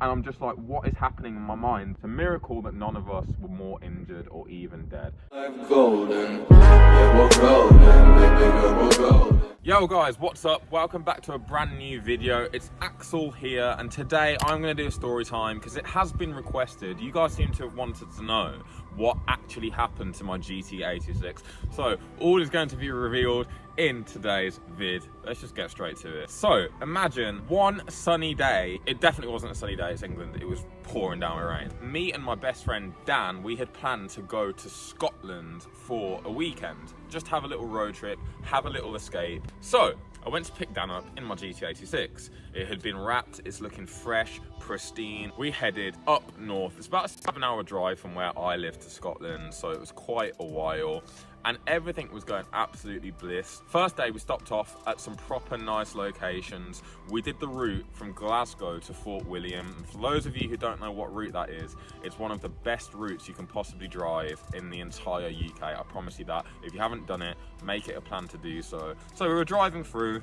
And I'm just like, what is happening in my mind? It's a miracle that none of us were more injured or even dead. I'm golden, yeah, we're golden, baby girl, we're golden. Yo guys, what's up? Welcome back to a brand new video. It's Axel here, and today I'm going to do a story time because it has been requested. You guys seem to have wanted to know what actually happened to my GT86. So all is going to be revealed in today's vid. Let's just get straight to it. So imagine one sunny day. It definitely wasn't a sunny day, it's England. It was pouring down with rain. Me and my best friend Dan, we had planned to go to Scotland for a weekend. Just have a little road trip, have a little escape. So I went to pick Dan up in my GT86. It had been wrapped, it's looking fresh, pristine. We headed up north. It's about a 7-hour drive from where I live to Scotland, so it was quite a while. And everything was going absolutely bliss. First day we stopped off at some proper nice locations. We did the route from Glasgow to Fort William. For those of you who don't know what route that is, it's one of the best routes you can possibly drive in the entire UK. I promise you that. If you haven't done it, make it a plan to do so. So we were driving through,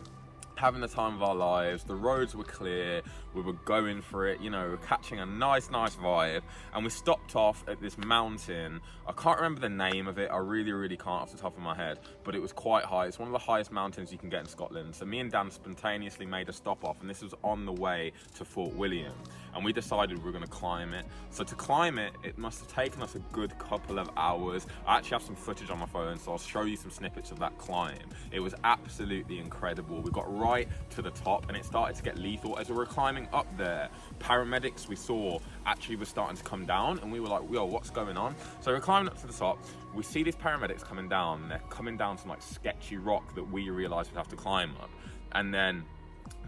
having the time of our lives. The roads were clear, we were going for it, you know, we were catching a nice vibe, and we stopped off at this mountain. I can't remember the name of it, I really can't off the top of my head, but it was quite high. It's one of the highest mountains you can get in Scotland. So me and Dan spontaneously made a stop off, and this was on the way to Fort William, and we decided we were going to climb it. So to climb it, it must have taken us a good couple of hours. I actually have some footage on my phone, so I'll show you some snippets of that climb. It was absolutely incredible. We got right to the top and it started to get lethal. As we were climbing up there, paramedics we saw actually were starting to come down, and we were like, yo, what's going on? So we're climbing up to the top, we see these paramedics coming down, and they're coming down some like sketchy rock that we realized we'd have to climb up. And then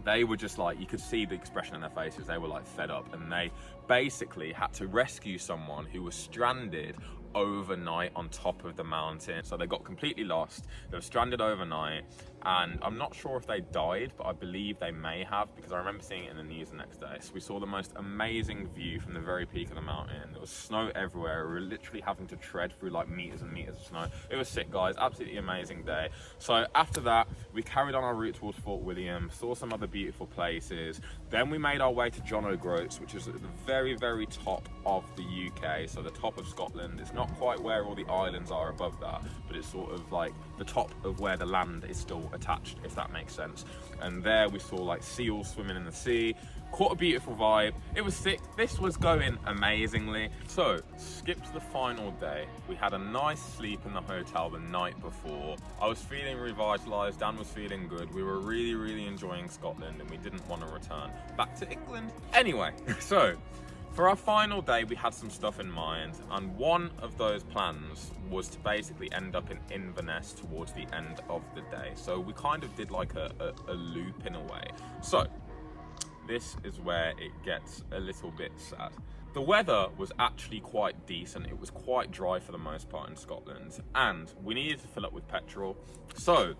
they were just like, you could see the expression on their faces, they were like fed up, and they basically had to rescue someone who was stranded overnight on top of the mountain. So they got completely lost, they were stranded overnight, and I'm not sure if they died, but I believe they may have, because I remember seeing it in the news the next day. So we saw the most amazing view from the very peak of the mountain. There was snow everywhere. We were literally having to tread through like meters and meters of snow. It was sick, guys, absolutely amazing day. So after that, we carried on our route towards Fort William, saw some other beautiful places. Then we made our way to John O'Groats, which is at the very top of the UK, so the top of Scotland. It's not quite where all the islands are above that, but it's sort of like the top of where the land is still attached, if that makes sense. And there we saw like seals swimming in the sea. Quite a beautiful vibe. It was sick. This was going amazingly. So skip to the final day. We had a nice sleep in the hotel the night before. I was feeling revitalized, Dan was feeling good. We were really enjoying Scotland, and we didn't want to return back to England. Anyway, so for our final day, we had some stuff in mind, and one of those plans was to basically end up in Inverness towards the end of the day. So we kind of did like a loop in a way. So this is where it gets a little bit sad. The weather was actually quite decent. It was quite dry for the most part in Scotland, and we needed to fill up with petrol. So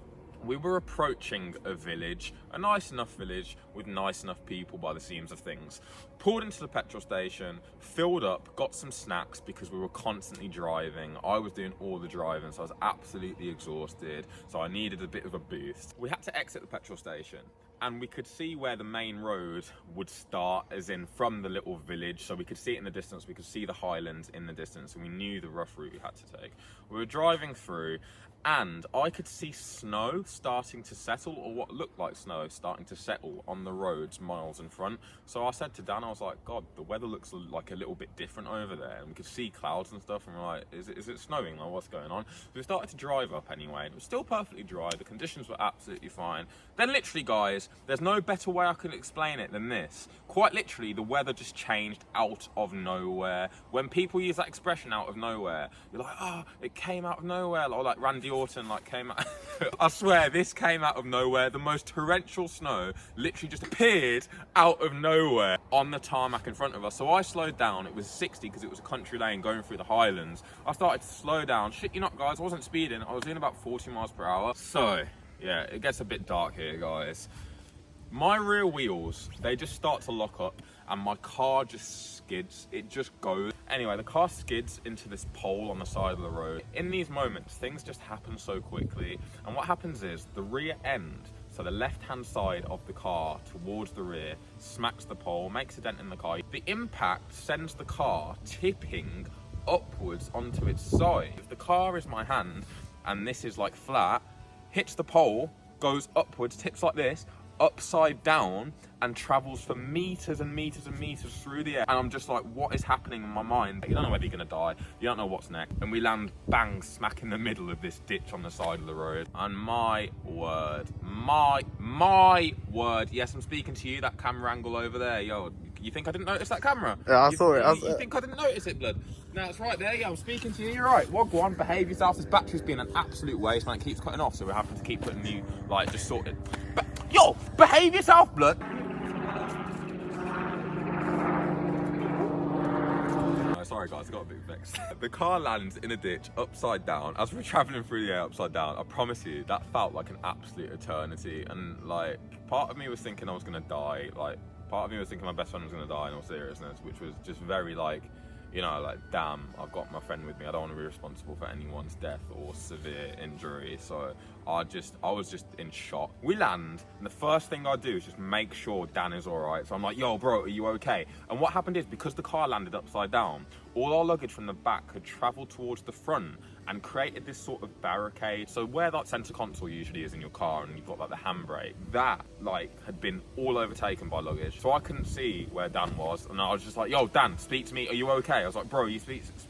we were approaching a village, a nice enough village with nice enough people by the seams of things. Pulled into the petrol station, filled up, got some snacks because we were constantly driving. I was doing all the driving, so I was absolutely exhausted, so I needed a bit of a boost. We had to exit the petrol station, and we could see where the main road would start, as in from the little village. So we could see it in the distance, we could see the highlands in the distance, and we knew the rough route we had to take. We were driving through, and I could see snow starting to settle, or what looked like snow starting to settle on the roads miles in front. So I said to Dan, I was like, God, the weather looks like a little bit different over there. And we could see clouds and stuff, and we're like, is it snowing? Like, what's going on? So we started to drive up anyway. It was still perfectly dry. The conditions were absolutely fine. Then literally, guys, there's no better way I can explain it than this. Quite literally, the weather just changed out of nowhere. When people use that expression, out of nowhere, you're like, oh, it came out of nowhere. Or like Randy Orton like came out. I swear, this came out of nowhere. The most torrential snow literally just appeared out of nowhere on the tarmac in front of us. So I slowed down. It was 60 because it was a country lane going through the highlands. I started to slow down. Shit you not, guys, I wasn't speeding. I was doing about 40 miles per hour. So yeah, it gets a bit dark here, guys. My rear wheels, they just start to lock up, and my car just skids. It just goes. Anyway, the car skids into this pole on the side of the road. In these moments, things just happen so quickly, and what happens is the rear end so the left-hand side of the car towards the rear, smacks the pole, makes a dent in the car. The impact sends the car tipping upwards onto its side. If the car is my hand and this is like flat, hits the pole, goes upwards, tips like this, upside down, and travels for meters and meters and meters through the air. And I'm just like, what is happening in my mind? You don't know whether you're gonna die, you don't know what's next. And we land bang smack in the middle of this ditch on the side of the road. And my word, yes, I'm speaking to you, that camera angle over there. Yo, you think I didn't notice that camera? Yeah, I saw it. You think I didn't notice it, blood? No, it's right there. Yeah, I'm speaking to you. You're right. Well, go on, behave yourself. This battery's been an absolute waste, man. It keeps cutting off, so we're having to keep putting new, like, just sorted. Yo, behave yourself, blood. No, sorry guys, I got a bit vexed. The car lands in a ditch upside down. As we're traveling through the air upside down, I promise you, that felt like an absolute eternity. And like, part of me was thinking I was gonna die. Like, part of me was thinking my best friend was gonna die in all seriousness, which was just very like, you know, like, damn, I've got my friend with me. I don't want to be responsible for anyone's death or severe injury. So I was just in shock. We land, and the first thing I do is just make sure Dan is all right. So I'm like, yo, bro, are you okay? And what happened is, because the car landed upside down, all our luggage from the back had traveled towards the front and created this sort of barricade. So where that center console usually is in your car, and you've got like the handbrake, that like had been all overtaken by luggage. So I couldn't see where Dan was, and I was just like, yo, Dan, speak to me, are you okay? I was like, bro,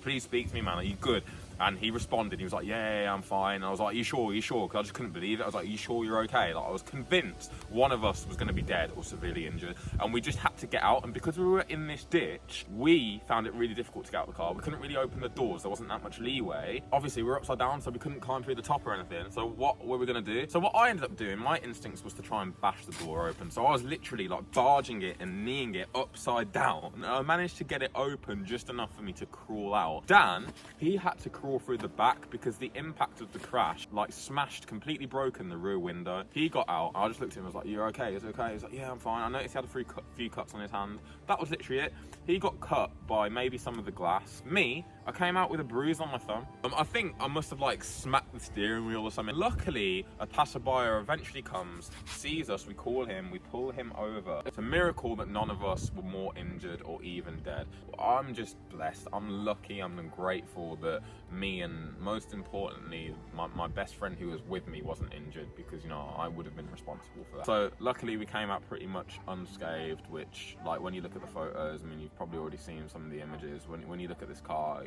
please speak to me, man, are you good? And he responded, he was like, yeah, I'm fine. And I was like, you sure? Because I just couldn't believe it. I was like, you sure you're okay? Like, I was convinced one of us was going to be dead or severely injured. And we just had to get out. And because we were in this ditch, we found it really difficult to get out of the car. We couldn't really open the doors. There wasn't that much leeway. Obviously, we were upside down, so we couldn't climb through the top or anything. So what were we going to do? So what I ended up doing, my instincts was to try and bash the door open. So I was literally like barging it and kneeing it upside down. And I managed to get it open just enough for me to crawl out. Dan, he had to crawl through the back because the impact of the crash like smashed, completely broken the rear window. He got out. I just looked at him, I was like, you're okay? He's okay. He's like, yeah, I'm fine. I noticed he had a few cuts on his hand. That was literally it. He got cut by maybe some of the glass. Me, I came out with a bruise on my thumb. I think I must have like smacked the steering wheel or something. Luckily, a passerby eventually comes, sees us, we call him, we pull him over. It's a miracle that none of us were more injured or even dead. I'm just blessed. I'm lucky. I'm grateful that me, and most importantly, my best friend who was with me wasn't injured, because, you know, I would have been responsible for that. So luckily we came out pretty much unscathed, which, like, when you look at the photos, I mean, you've probably already seen some of the images. When you look at this car,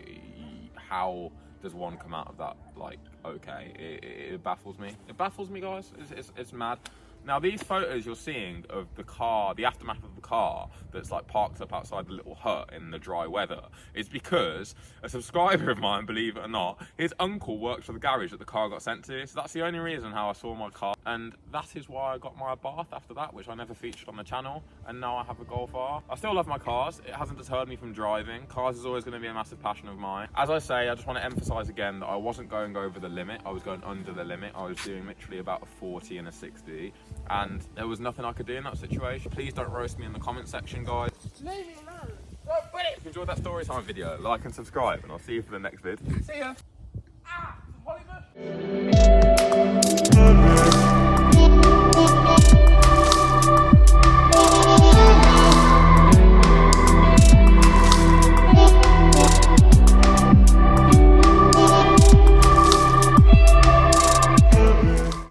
how does one come out of that like okay? It baffles me. It baffles me, guys. It's mad. Now, these photos you're seeing of the car, the aftermath of the car that's like parked up outside the little hut in the dry weather, is because a subscriber of mine, believe it or not, his uncle works for the garage that the car got sent to. So that's the only reason how I saw my car. And that is why I got my Bath after that, which I never featured on the channel. And now I have a Golf R. I still love my cars. It hasn't deterred me from driving. Cars is always going to be a massive passion of mine. As I say, I just want to emphasize again that I wasn't going over the limit. I was going under the limit. I was doing literally about a 40 and a 60. And there was nothing I could do in that situation. Please don't roast me in the comment section, guys. Leave me alone. If you enjoyed that story time video, like and subscribe, and I'll see you for the next vid. See ya. Ah, Hollywood.